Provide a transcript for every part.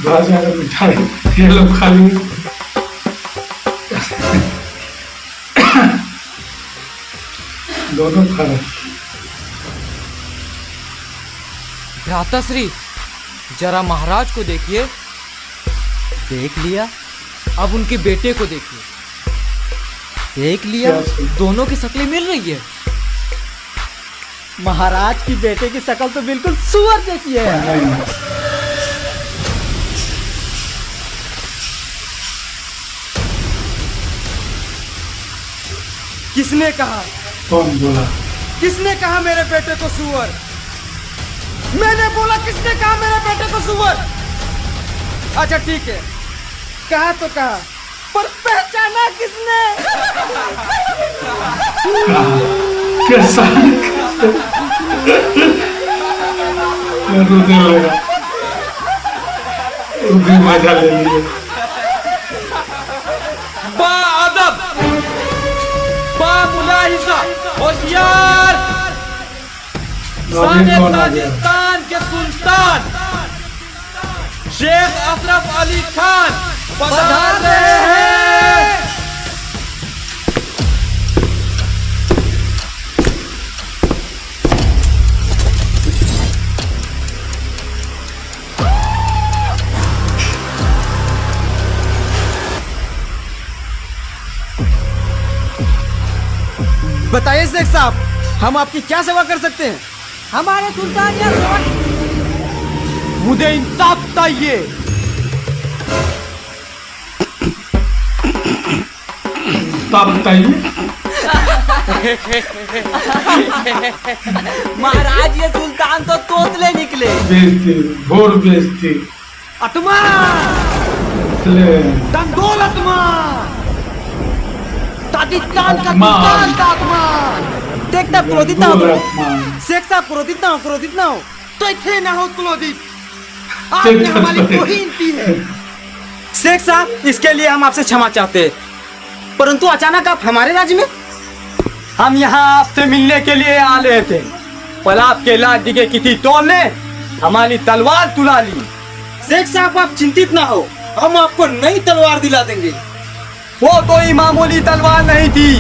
बहुत ज्यादा मिठाई ये लोग खा लिए। दोनों खा रहे। भ्राताश्री, जरा महाराज को देखिए। देख लिया। अब उनके बेटे को देखिए। देख लिया। दोनों की शक्लें मिल रही है। महाराज की बेटे की शक्ल तो बिल्कुल सुअर जैसी है। किसने कहा? कौन बोला? किसने कहा मेरे बेटे को सुअर? मैंने बोला, किसने कहा मेरे बेटे को सुअर? अच्छा ठीक है, कहा तो कहा, पर पहचाना किसने? कैसा रोने लगा। वो भी मजा ले लिए। बाअदब, बामुलाहिजा, होशियार, साने राजस्थान के सुल्तान शेख अशरफ अली खान पधार रहे हैं। बताइए शेख साहब, हम आपकी क्या सेवा कर सकते हैं? हमारे सुल्तान या मुझे इंसाफ चाहिए। बताइए। महाराज, ये सुल्तान तो तोतले निकले। बेइज्जती, घोर बेइज्जती। अतमा दंगोल अतमा, तादिस्तान का सुल्तान का अतमा। देखता क्रोधित ना हो शेख साहब, क्रोधित ना हो तो इतने ना हो क्रोधित। आपने हमारी तौहीन की है। शेख साहब, इसके लिए हम आपसे क्षमा चाहते हैं, परंतु अचानक आप हमारे राज्य में? हम यहाँ आपसे मिलने के लिए आ रहे थे, पर आपके लाल दिखे किसी टोल ने हमारी तलवार तुला ली। शेख साहब, आप चिंतित ना हो, हम आपको नई तलवार दिला देंगे। वो कोई मामूली तलवार नहीं थी,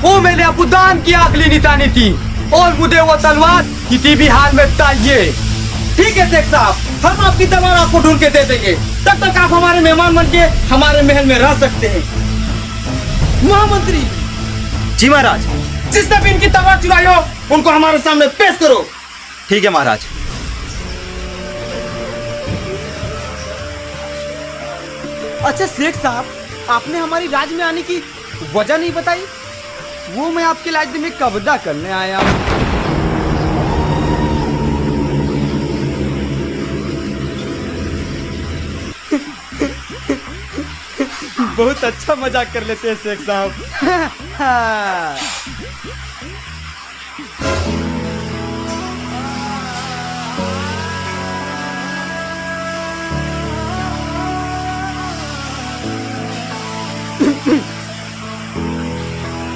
वो मैंने अबुदान की आखिरी निशानी थी, और मुझे वो तलवार किसी भी हाल में चाहिए। ठीक है शेख साहब, हम आपकी तलवार आपको ढूंढ के दे देंगे। तब तक आप हमारे मेहमान बन के हमारे महल में रह सकते हैं। महामंत्री जी महाराज। जिसने भी इनकी तलवार चुराई हो, उनको हमारे सामने पेश करो। ठीक है महाराज। अच्छा शेख साहब, आपने हमारी राज्य में आने की वजह नहीं बताई। वो मैं आपके राज्य में कब्जा करने आया हूँ। बहुत अच्छा मजाक कर लेते हैं शेख साहब।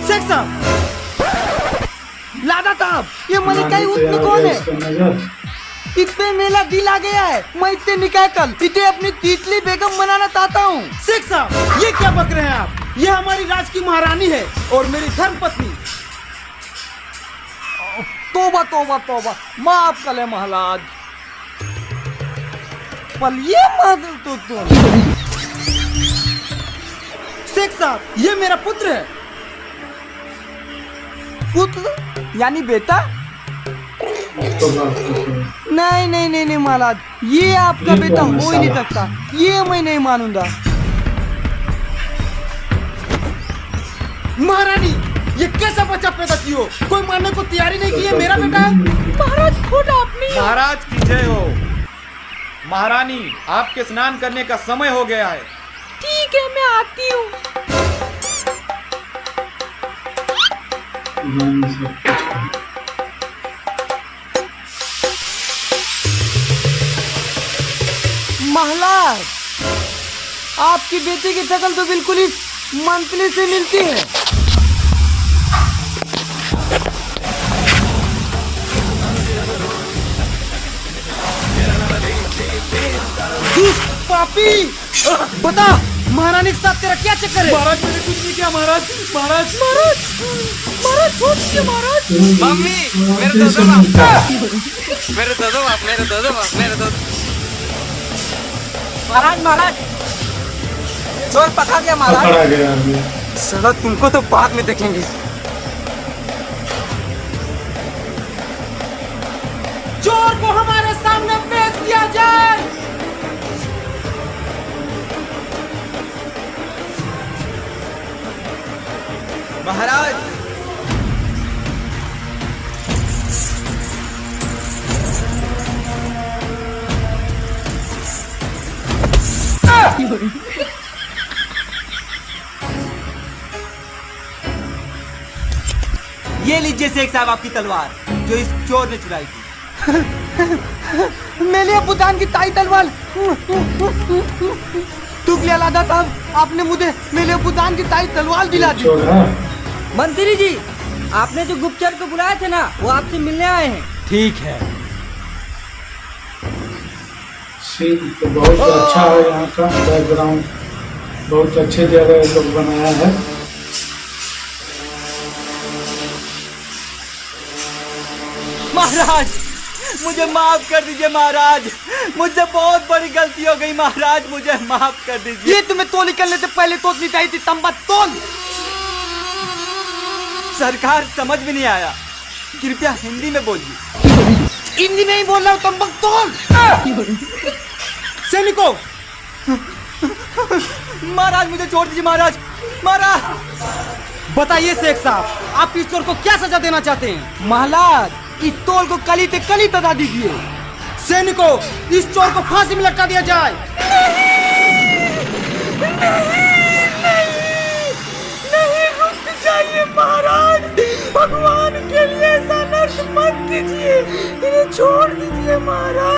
शेख साहब, लादा साहब, ये मलिकाई उतनी कौन है? इत पे मेरा दिल आ गया है। मैं इतने निकाय कल इसे अपनी तीतली बेगम बनाना चाहता हूँ। शेख साहब, ये क्या बक रहे हैं आप? ये हमारी राज की महारानी है और मेरी धर्म पत्नी। तोबा तोबा तोबा, माफ कर ले महाराज। पर ये मादल तो तुम। शेख साहब, ये मेरा पुत्र है। पुत्र यानी बेटा? नहीं नहीं नहीं नहीं महाराज, ये आपका बेटा हो ही नहीं सकता। ये मैं नहीं मानूंगा। महारानी, ये कैसा बच्चा पैदा की हो? कोई मानने को तैयारी नहीं की है। मेरा बेटा है। महाराज, खुद आपने। महाराज की जय हो। महारानी, आपके स्नान करने का समय हो गया है। ठीक है, मैं आती हूँ। महाराज, आपकी बेटी की शक्ल तो बिल्कुल ही मंत्री से मिलती है। दुष्ट पापी, बता महारानी के साथ तेरा क्या चक्कर है? महाराज मैंने कुछ नहीं किया महाराज। महाराज महाराज छोड़ दीजिए महाराज। मम्मी मेरे दो बाप, मेरे दो बाप, मेरे दो बाप, मेरे दो। महाराज महाराज चोर पकड़ा गया महाराज। पकड़ा गया आदमी। साला तुमको तो बाद में देखेंगे। चोर को हमारे सामने पेश किया जाए। महाराज ये लीजिए शेख साहब आपकी तलवार जो इस चोर ने चुराई थी। मैंने बुदान की ताई तलवार तुगलिया लादा था। आपने मुझे मेरे बुदान की ताई तलवार दिला दी। चोर है। मंत्री जी, आपने जो गुप्तचर को बुलाए थे ना, वो आपसे मिलने आए हैं। ठीक है। सीन तो बहुत अच्छा है, यहाँ का बैकग्राउंड बहुत अच्छे जगह ये लोग बनाया है। महाराज मुझे माफ कर दीजिए महाराज, मुझसे बहुत बड़ी गलती हो गई महाराज, मुझे माफ कर दीजिए। ये तुम्हें तो निकलने से पहले तो नहीं चाहिए थी तंबा तोल। सरकार समझ में नहीं आया, कृपया हिंदी में बोलिए। हिंदी में ही बोल रहा हूँ, तंबा तोल। सैनिकों, महाराज मुझे छोड़ दीजिए महाराज। महाराज बताइए शेख साहब, आप इस चोर को क्या सजा देना चाहते हैं? महाराज इस तोल को कली पे कली तगा दीजिए। सैनिकों, इस चोर को फांसी में लटका दिया जाए। नहीं रुक जाइए महाराज, भगवान के लिए ऐसा नर्क मत कीजिए, इन्हें छोड़ दीजिए महाराज।